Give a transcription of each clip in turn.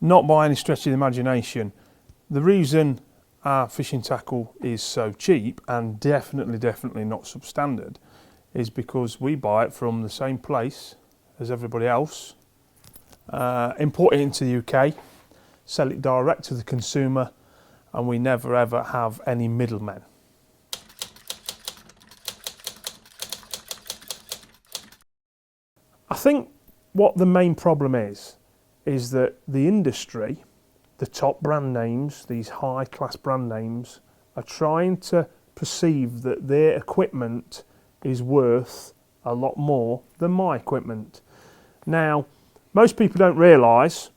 Not by any stretch of the imagination. The reason our fishing tackle is so cheap and definitely not substandard is because we buy it from the same place as everybody else, import it into the UK, sell it direct to the consumer, and we never ever have any middlemen. I think what the main problem is that the industry, the top brand names, these high class brand names, are trying to perceive that their equipment is worth a lot more than my equipment. Now, most people don't realise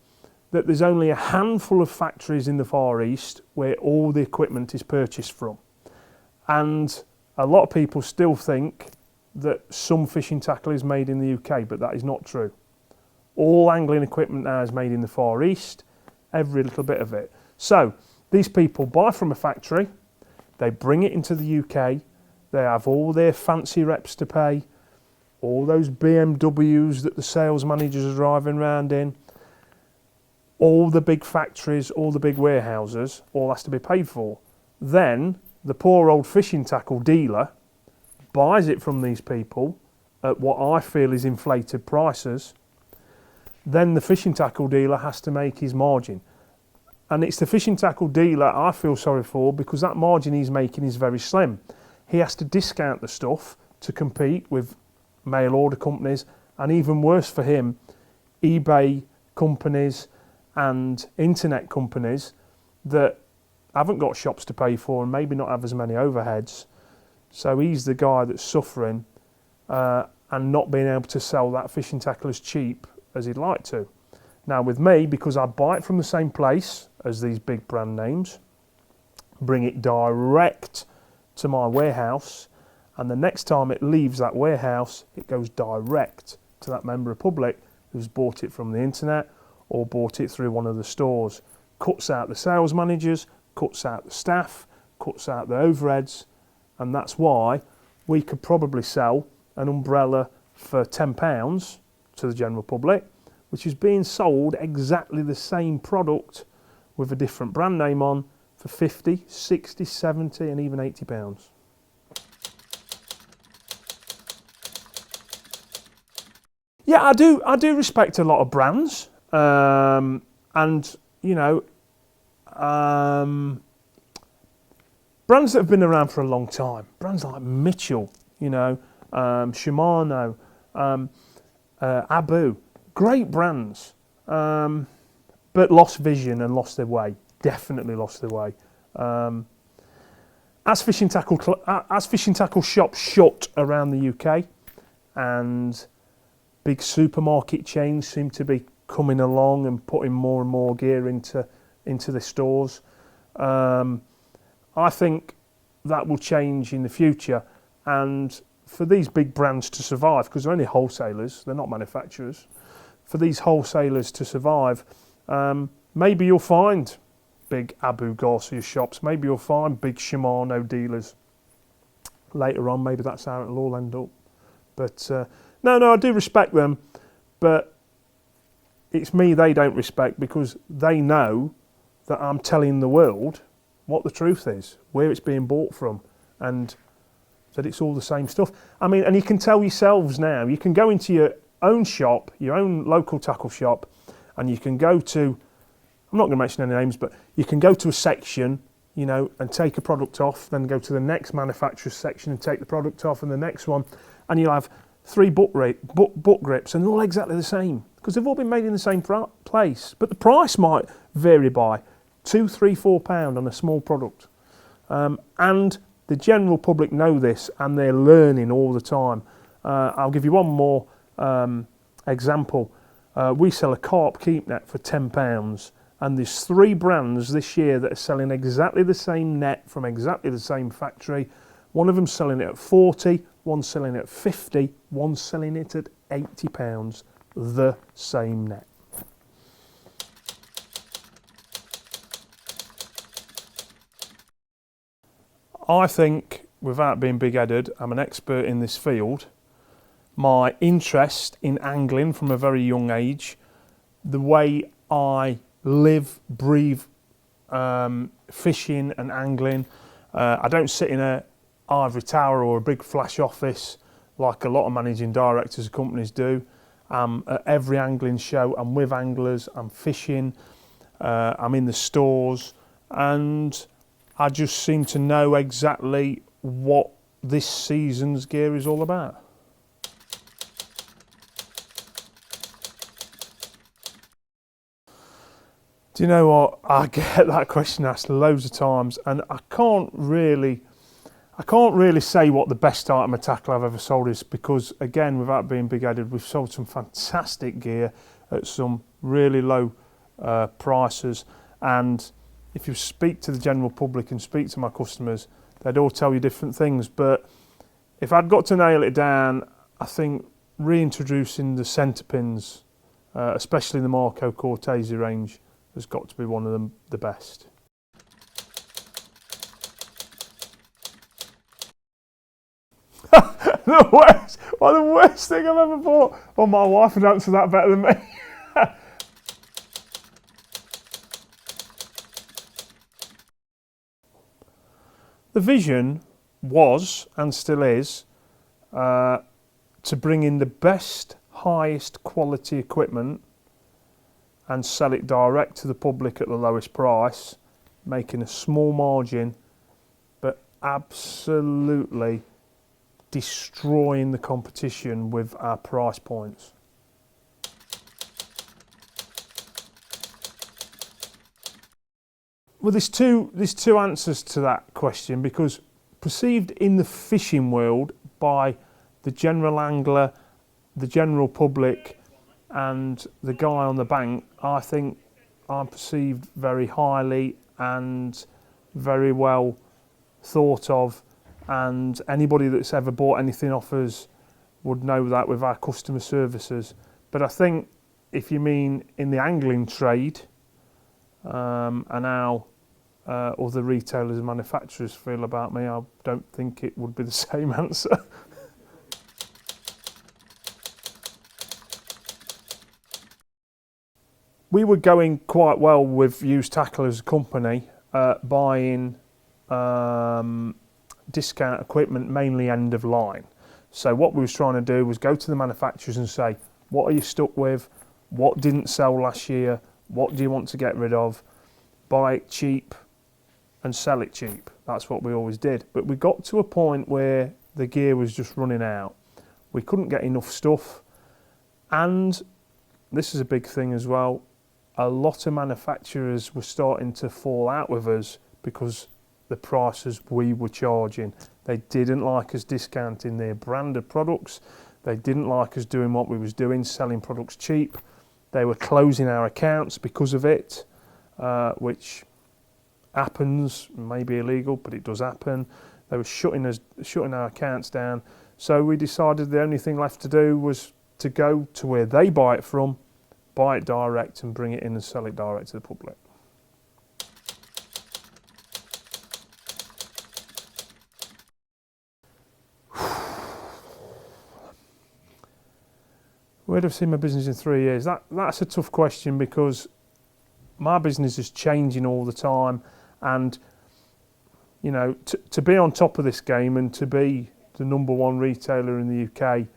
that there's only a handful of factories in the Far East where all the equipment is purchased from. And a lot of people still think that some fishing tackle is made in the UK, but that is not true. All angling equipment now is made in the Far East, every little bit of it. So these people buy from a factory, they bring it into the UK, they have all their fancy reps to pay, all those BMWs that the sales managers are driving around in, all the big factories, all the big warehouses, all has to be paid for. Then the poor old fishing tackle dealer buys it from these people at what I feel is inflated prices. Then the fishing tackle dealer has to make his margin. And it's the fishing tackle dealer I feel sorry for, because that margin he's making is very slim. He has to discount the stuff to compete with mail order companies, and even worse for him, eBay companies and internet companies that haven't got shops to pay for and maybe not have as many overheads. So he's the guy that's suffering and not being able to sell that fishing tackle as cheap as he'd like to. Now with me, because I buy it from the same place as these big brand names, bring it direct to my warehouse, and the next time it leaves that warehouse, it goes direct to that member of public who's bought it from the internet or bought it through one of the stores. Cuts out the sales managers, cuts out the staff, cuts out the overheads, and that's why we could probably sell an umbrella for £10 to the general public, which is being sold exactly the same product with a different brand name on for 50, 60, 70 and even £80. Yeah, I do respect a lot of brands, and you know, brands that have been around for a long time. Brands like Mitchell, you know, Shimano, Abu, great brands, but lost vision and lost their way. Definitely lost their way. As fishing tackle shops shut around the UK, and big supermarket chains seem to be coming along and putting more and more gear into the stores. I think that will change in the future, and for these big brands to survive, because they're only wholesalers, they're not manufacturers, for these wholesalers to survive, maybe you'll find big Abu Garcia shops, maybe you'll find big Shimano dealers. Later on, maybe that's how it'll all end up. But no, I do respect them, but it's me they don't respect, because they know that I'm telling the world what the truth is, where it's being bought from, and that it's all the same stuff. I mean, and you can tell yourselves now, you can go into your own shop, your own local tackle shop, and you can go to, I'm not going to mention any names, but you can go to a section, you know, and take a product off, then go to the next manufacturer's section and take the product off, and the next one, and you'll have 3 book grips, and they're all exactly the same, because they've all been made in the same place, but the price might vary by £2, £3, £4 on a small product. And the general public know this, and they're learning all the time. I'll give you one more example. We sell a carp keep net for £10, and there's 3 brands this year that are selling exactly the same net from exactly the same factory. One of them's selling it at 40, one's selling it at 50, one's selling it at £80, the same net. I think, without being big-headed, I'm an expert in this field. My interest in angling from a very young age, the way I live, breathe fishing and angling. I don't sit in a ivory tower or a big flash office like a lot of managing directors of companies do. At every angling show, I'm with anglers, I'm fishing, I'm in the stores, and I just seem to know exactly what this season's gear is all about. Do you know what? I get that question asked loads of times, and I can't really say what the best item of tackle I've ever sold is, because again, without being big-headed, we've sold some fantastic gear at some really low prices, and if you speak to the general public and speak to my customers, they'd all tell you different things. But if I'd got to nail it down, I think reintroducing the centre pins, especially the Marco Cortese range, has got to be one of them, the best. the worst thing I've ever bought. Oh, my wife would answer that better than me. The vision was, and still is, to bring in the best, highest quality equipment and sell it direct to the public at the lowest price, making a small margin, but absolutely destroying the competition with our price points. Well, there's two answers to that question, because perceived in the fishing world by the general angler, the general public, and the guy on the bank, I think I'm perceived very highly and very well thought of, and anybody that's ever bought anything off us would know that with our customer services. But I think if you mean in the angling trade, and how other retailers and manufacturers feel about me, I don't think it would be the same answer. We were going quite well with Used Tackle as a company, buying discount equipment, mainly end of line. So what we was trying to do was go to the manufacturers and say, what are you stuck with? What didn't sell last year? What do you want to get rid of? Buy it cheap and sell it cheap. That's what we always did. But we got to a point where the gear was just running out. We couldn't get enough stuff. And this is a big thing as well. A lot of manufacturers were starting to fall out with us because the prices we were charging. They didn't like us discounting their branded products. They didn't like us doing what we was doing, selling products cheap. They were closing our accounts because of it, which happens, may be illegal, but it does happen. They were shutting our accounts down. So we decided the only thing left to do was to go to where they buy it from, buy it direct and bring it in and sell it direct to the public. Where do I see my business in 3 years? That's a tough question, because my business is changing all the time, and you know, to be on top of this game and to be the #1 retailer in the UK,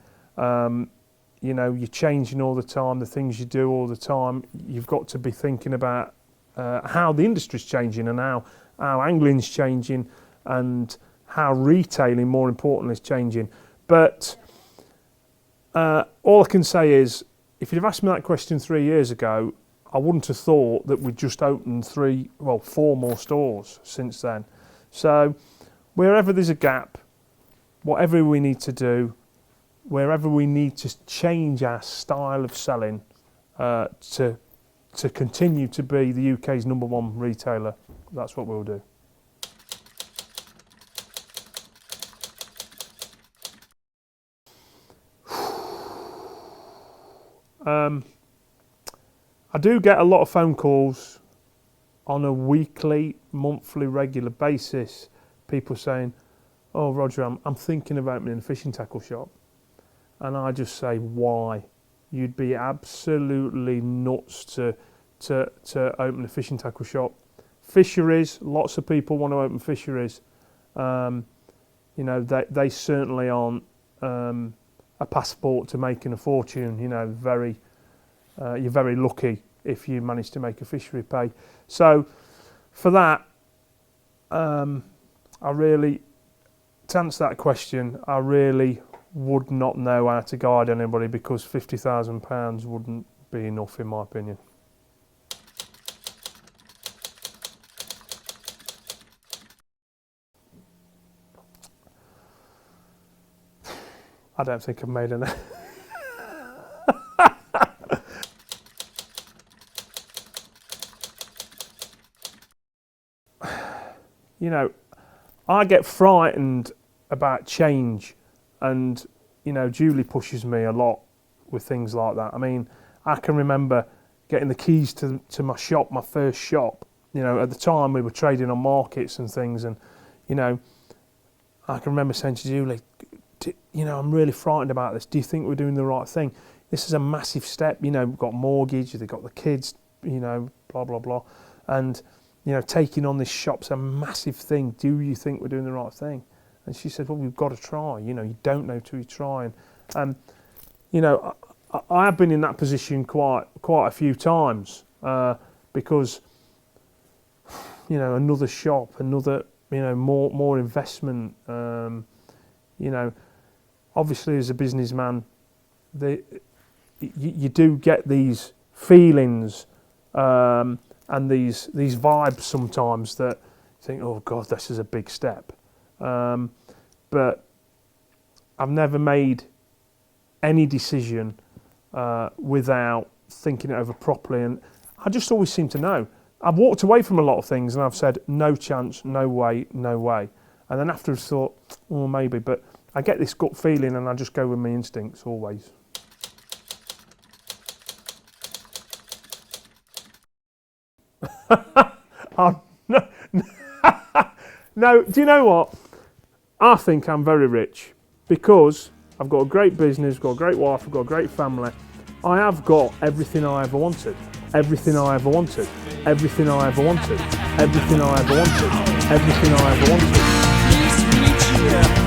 you know, you're changing all the time, the things you do all the time. You've got to be thinking about how the industry's changing and how angling's changing and how retailing, more importantly, is changing. But all I can say is, if you'd have asked me that question 3 years ago, I wouldn't have thought that we'd just opened 4 more stores since then. So wherever there's a gap, whatever we need to do, wherever we need to change our style of selling to continue to be the UK's #1 retailer, that's what we'll do. I do get a lot of phone calls on a weekly, monthly, regular basis. People saying, "Oh, Roger, I'm thinking about opening a fishing tackle shop." And I just say, why? You'd be absolutely nuts to to open a fishing tackle shop. Fisheries, lots of people want to open fisheries. You know, they certainly aren't a passport to making a fortune. You know, you're very lucky if you manage to make a fishery pay. So for that, I really, to answer that question, I really would not know how to guide anybody, because £50,000 wouldn't be enough in my opinion. I don't think I've made enough. You know, I get frightened about change, and you know, Julie pushes me a lot with things like that. I mean, I can remember getting the keys to my shop, my first shop. You know, at the time we were trading on markets and things, and you know, I can remember saying to Julie, you know, I'm really frightened about this. Do you think we're doing the right thing? This is a massive step. You know, we've got mortgage, they've got the kids, you know, blah, blah, blah. And, you know, taking on this shop's a massive thing. Do you think we're doing the right thing? And she said, well, we've got to try. You know, you don't know till you try. And you know, I have been in that position quite a few times because, you know, another shop, another, you know, more investment, you know, obviously as a businessman, you do get these feelings and these vibes sometimes that you think, oh God, this is a big step. But I've never made any decision without thinking it over properly, and I just always seem to know. I've walked away from a lot of things and I've said, no chance, no way, no way. And then after I've thought, oh, maybe, but I get this gut feeling and I just go with my instincts always. No, do you know what? I think I'm very rich because I've got a great business, got a great wife, I've got a great family. I have got everything I ever wanted. Everything I ever wanted. Everything I ever wanted. Everything I ever wanted. Everything I ever wanted.